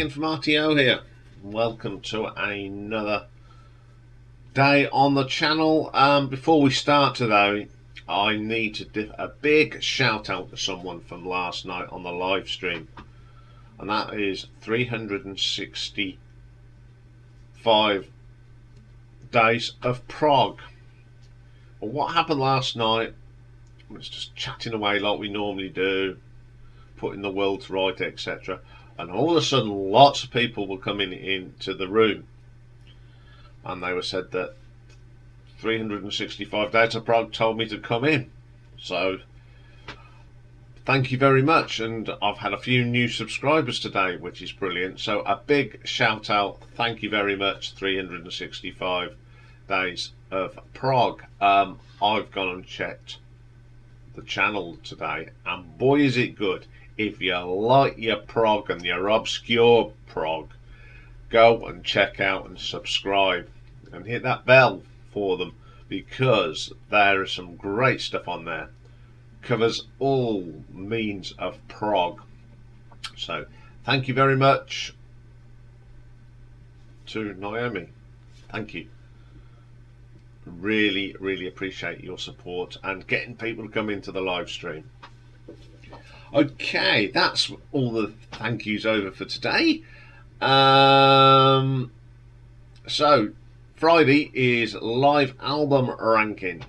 Iain from RTO here. Welcome to another day on the channel. Before we start today, I need to give a big shout out to someone from last night on the live stream, and that is 365 days of prog. Well, what happened last night was just chatting away like we normally do, putting the world to right, etc. And all of a sudden, lots of people were coming into the room, and they were said that 365 Days of Prog told me to come in. So, thank you very much. And I've had a few new subscribers today, which is brilliant. So, a big shout out. Thank you very much, 365 Days of Prog. I've gone and checked the channel today, and boy, is it good. If you like your prog and your obscure prog, go and check out and subscribe and hit that bell for them, because there is some great stuff on there. Covers all means of prog. So thank you very much to Naomi. Thank you. Really appreciate your support and getting people to come into the live stream. Okay, that's all the thank yous over for today. So Friday is live album ranking,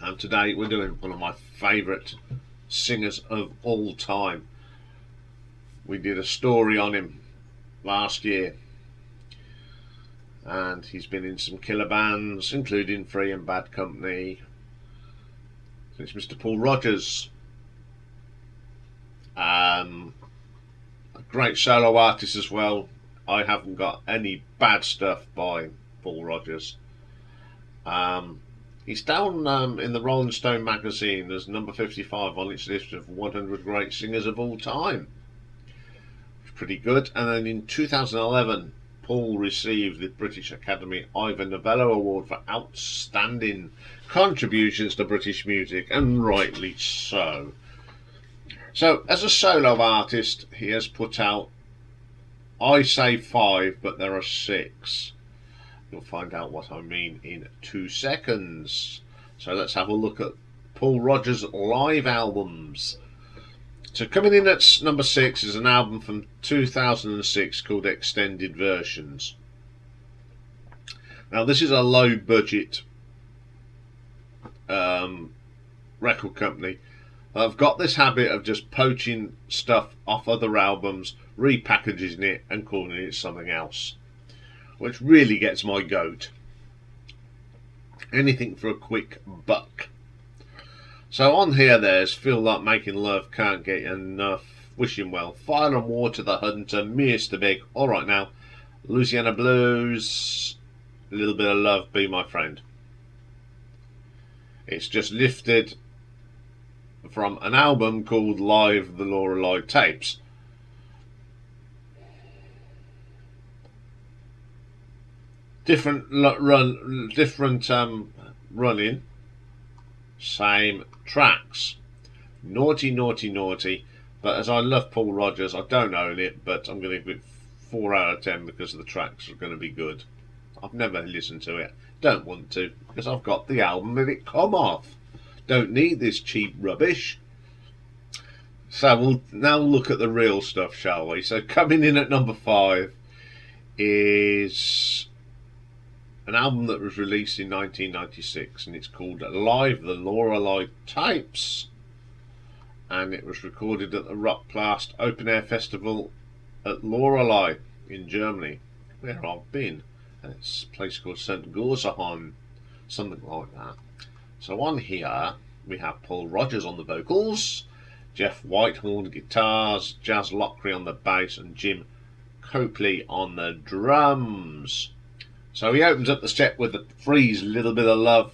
and today we're doing one of my favourite singers of all time. We did a story on him last year, and he's been in some killer bands, including Free and Bad Company. It's Mr. Paul Rodgers. A great solo artist as well. I haven't got any bad stuff by Paul Rodgers. He's down in the Rolling Stone magazine as number 55 on its list of 100 great singers of all time. Pretty good. And then in 2011, Paul received the British Academy Ivor Novello Award for outstanding contributions to British music, and rightly so. So, as a solo artist, he has put out, I say 5, but there are 6. You'll find out what I mean in 2 seconds. So let's have a look at Paul Rodgers' live albums. So coming in at number 6 is an album from 2006 called Extended Versions. Now this is a low budget record company. I've got this habit of just poaching stuff off other albums, repackaging it and calling it something else, which really gets my goat. Anything for a quick buck. So on here there's Feel Like Making Love, Can't Get Enough, Wishing Well, Fire and Water, The Hunter, Mr. Big, Alright Now, Louisiana Blues, A Little Bit of Love, Be My Friend. It's just lifted from an album called Live the Loreley Tapes. Different running, same tracks. Naughty, Naughty, Naughty. But as I love Paul Rodgers, I don't own it, but I'm going to give it 4 out of 10 because the tracks are going to be good. I've never listened to it. Don't want to, because I've got the album and it come off. Don't need this cheap rubbish. So we'll now look at the real stuff, shall we? So coming in at number 5 is an album that was released in 1996, and it's called Live the Loreley Tapes, and it was recorded at the Rockplast Open Air Festival at Loreley in Germany, where I've been. And it's a place called St. Gorzahon, something like that. So on here we have Paul Rodgers on the vocals, Jeff Whitehorn guitars, Jazz Lockery on the bass, and Jim Copley on the drums. So he opens up the set with the Freeze, Little Bit of Love,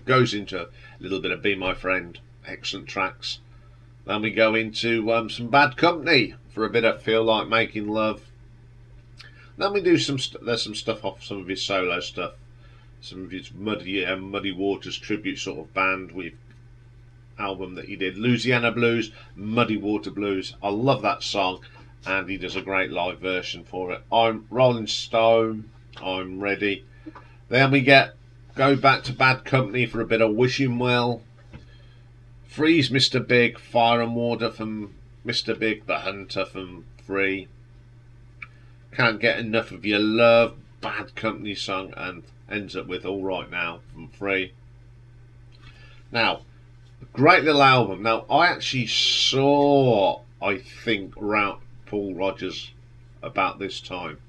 goes into a little bit of Be My Friend, excellent tracks. Then we go into some Bad Company for a bit of Feel Like Making Love. Then we do there's some stuff off some of his solo stuff, some of his Muddy Waters tribute sort of band with album that he did, Louisiana Blues, Muddy Water Blues. I love that song, and he does a great live version for it. I'm Rolling Stone, I'm Ready. Then we go back to Bad Company for a bit of Wishing Well. Freeze Mr. Big, Fire and Water from Mr. Big, The Hunter from Free. Can't Get Enough of Your Love, Bad Company song, and ends up with All Right Now from Free. Now, a great little album. Now, I actually saw, I think, Paul Rodgers about this time,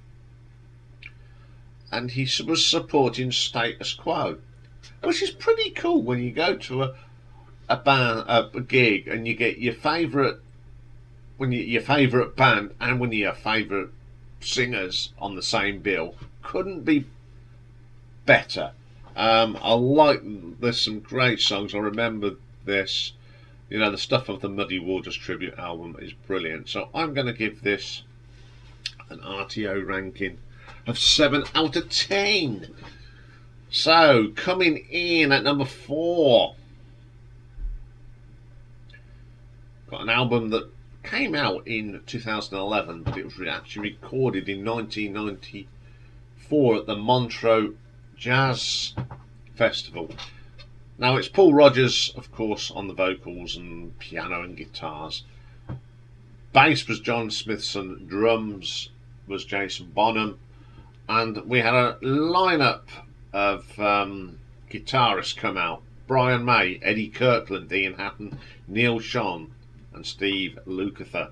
and he was supporting Status Quo, which is pretty cool when you go to a gig and you get your favourite band and one of your favourite singers on the same bill. Couldn't be better. There's some great songs. I remember this, the stuff of the Muddy Waters tribute album is brilliant. So I'm going to give this an RTO ranking of 7 out of 10. So coming in at number 4, got an album that came out in 2011, but it was actually recorded in 1994 at the Montreux Jazz Festival. Now it's Paul Rodgers, of course, on the vocals and piano and guitars. Bass was John Smithson, drums was Jason Bonham, and we had a lineup of guitarists come out: Brian May, Eddie Kirkland, Ian Hatton, Neil Schon, and Steve Lukather.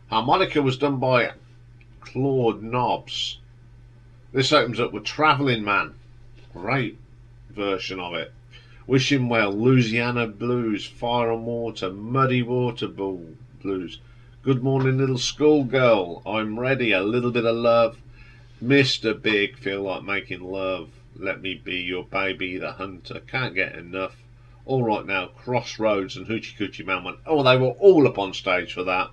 Harmonica was done by Claude Nobbs. This opens up with Travelling Man, great version of it. Wishing Well, Louisiana Blues, Fire and Water, Muddy Water Blues, Good Morning Little Schoolgirl, I'm Ready, A Little Bit of Love, Mr. Big, Feel Like Making Love, Let Me Be Your Baby, The Hunter, Can't Get Enough, All Right Now, Crossroads, and Hoochie Coochie Man One. Oh, they were all up on stage for that.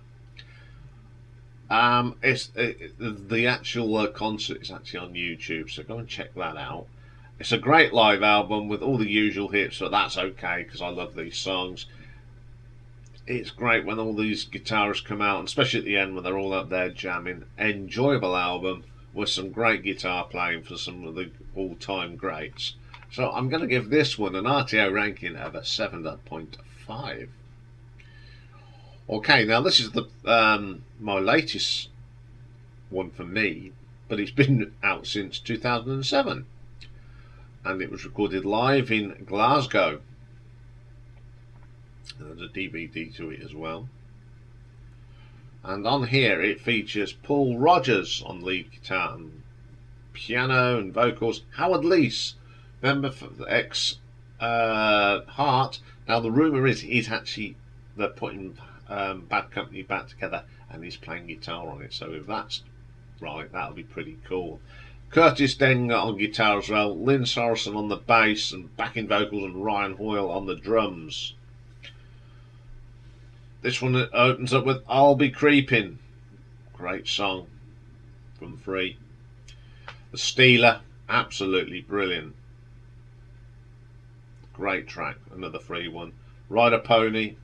The actual concert is actually on YouTube, so go and check that out. It's a great live album with all the usual hits, so that's okay because I love these songs. It's great when all these guitarists come out, and especially at the end when they're all up there jamming. Enjoyable album with some great guitar playing for some of the all-time greats. So I'm going to give this one an RTO ranking of a 7.5. Okay, now this is the my latest one for me, but it's been out since 2007. And it was recorded live in Glasgow. There's a DVD to it as well. And on here it features Paul Rodgers on lead guitar and piano and vocals. Howard Leese, member for the Heart. Now the rumour is they're putting Bad Company back together and he's playing guitar on it. So if that's right, that'll be pretty cool. Curtis Denga on guitar as well, Lynn Sorrison on the bass and backing vocals, and Ryan Hoyle on the drums. This one opens up with I'll Be Creeping, great song from Free. The Stealer, absolutely brilliant, great track, another Free one. Ride a Pony,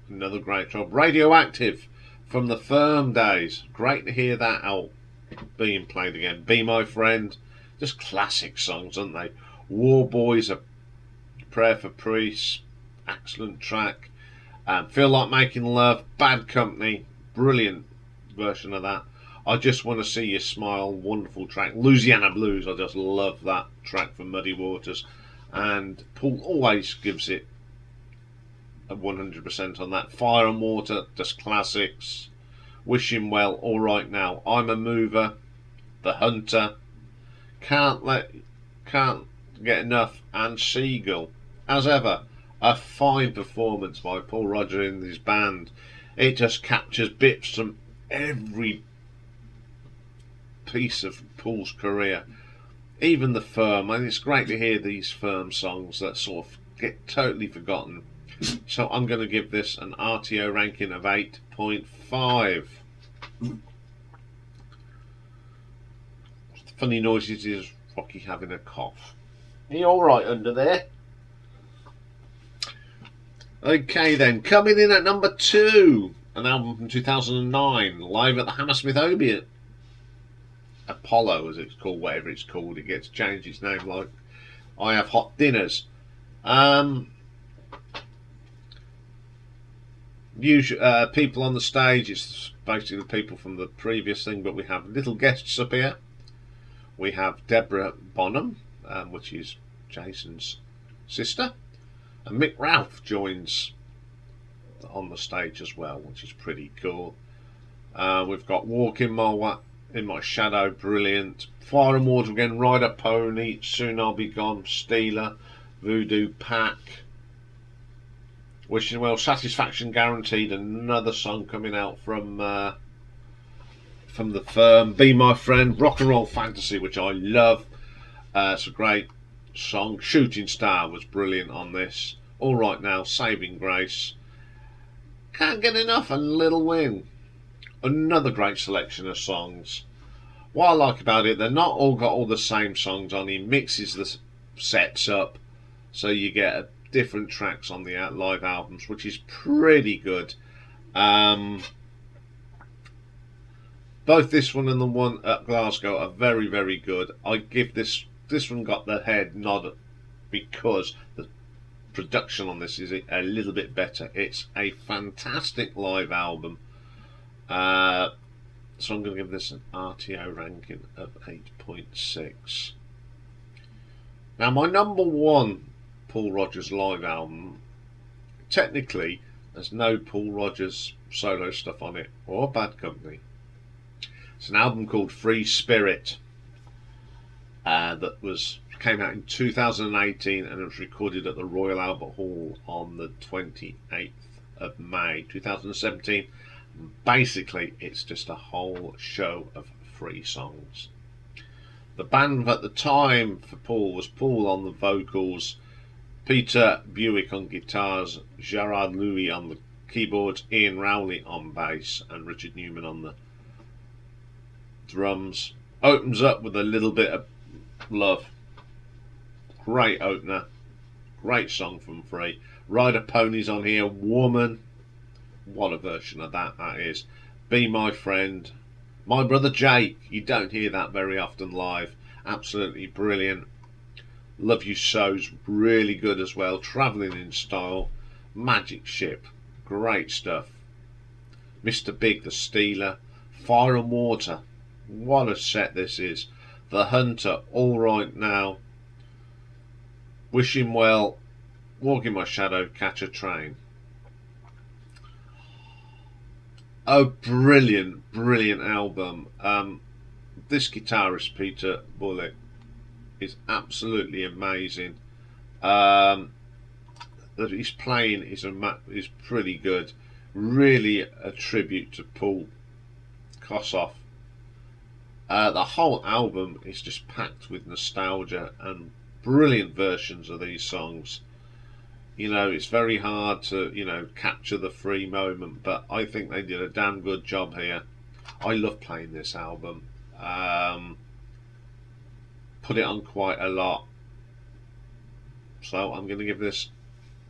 another great job. Radioactive from the Firm days, great to hear that out being played again. Be My Friend, just classic songs, aren't they? War Boys, A Prayer for Priests, excellent track. Feel Like Making Love, Bad Company, brilliant version of that. I Just Want to See You Smile, wonderful track. Louisiana Blues, I just love that track from Muddy Waters, and Paul always gives it a 100% on that. Fire and Water, just classics. Wishing Well, All Right Now, I'm a Mover, The Hunter, Can't Get Enough, and Seagull. As ever, a fine performance by Paul Rodgers and his band. It just captures bits from every piece of Paul's career, even the Firm. And it's great to hear these Firm songs that sort of get totally forgotten. So I'm going to give this an RTO ranking of 8.5. Funny noises is Rocky having a cough. Are you alright under there? Okay then, coming in at number 2, an album from 2009, live at the Hammersmith Apollo, as it's called, whatever it's called. It gets changed its name like I Have Hot Dinners. People on the stage, it's basically the people from the previous thing, but we have little guests up here. We have Deborah Bonham, which is Jason's sister, and Mick Ralph joins on the stage as well, which is pretty cool. We've got Walk in My Shadow, brilliant. Fire and Water again, Ride a Pony, Soon I'll Be Gone, Steeler, Voodoo Pack, Wishing Well, Satisfaction Guaranteed, another song coming out from the Firm, Be My Friend, Rock and Roll Fantasy, which I love. It's a great song. Shooting Star was brilliant on this. All Right Now, Saving Grace, Can't Get Enough, and Little Wing. Another great selection of songs. What I like about it, they're not all got all the same songs on. He mixes the sets up so you get different tracks on the live albums, which is pretty good. Both this one and the one at Glasgow are very, very good. I give this one got the head nod because the production on this is a little bit better. It's a fantastic live album. So I'm going to give this an RTO ranking of 8.6. Now, my number one Paul Rodgers live album, technically there's no Paul Rodgers solo stuff on it or Bad Company. It's an album called Free Spirit that came out in 2018 and it was recorded at the Royal Albert Hall on the 28th of May 2017. Basically, it's just a whole show of free songs. The band at the time for Paul was Paul on the vocals, Peter Buick on guitars, Gerard Louis on the keyboards, Iain Rowley on bass, and Richard Newman on the drums. Opens up with A Little Bit of Love. Great opener. Great song from Free. Ride a Pony's on here. Woman. What a version of that is. Be My Friend. My Brother Jake. You don't hear that very often live. Absolutely brilliant. Love You So's really good as well. Travelling in Style. Magic Ship. Great stuff. Mr. Big, The Steeler. Fire and Water. What a set this is. The Hunter. All Right Now. Wishing Well. Walk in My Shadow. Catch a Train. Oh, brilliant, brilliant album. This guitarist, Peter Buick, is absolutely amazing. That his playing is pretty good. Really a tribute to Paul Kossoff. The whole album is just packed with nostalgia and brilliant versions of these songs. You know, it's very hard to, capture the Free moment, but I think they did a damn good job here. I love playing this album. Put it on quite a lot. So I'm going to give this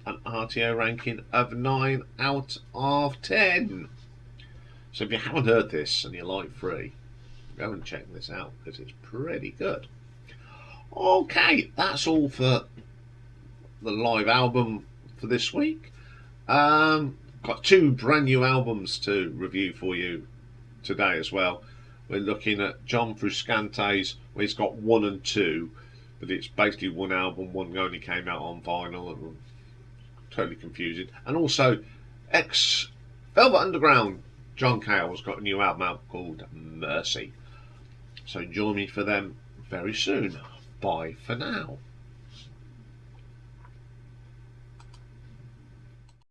an RTO ranking of 9 out of 10. So if you haven't heard this and you like Free, go and check this out because it's pretty good. Okay, that's all for the live album for this week. Got 2 brand new albums to review for you today as well. We're looking at John Frusciante's, where he's got 1 and 2, but it's basically one album. One only came out on vinyl, and totally confusing. And also Velvet Underground, John Cale's got a new album out called Mercy. So join me for them very soon. Bye for now.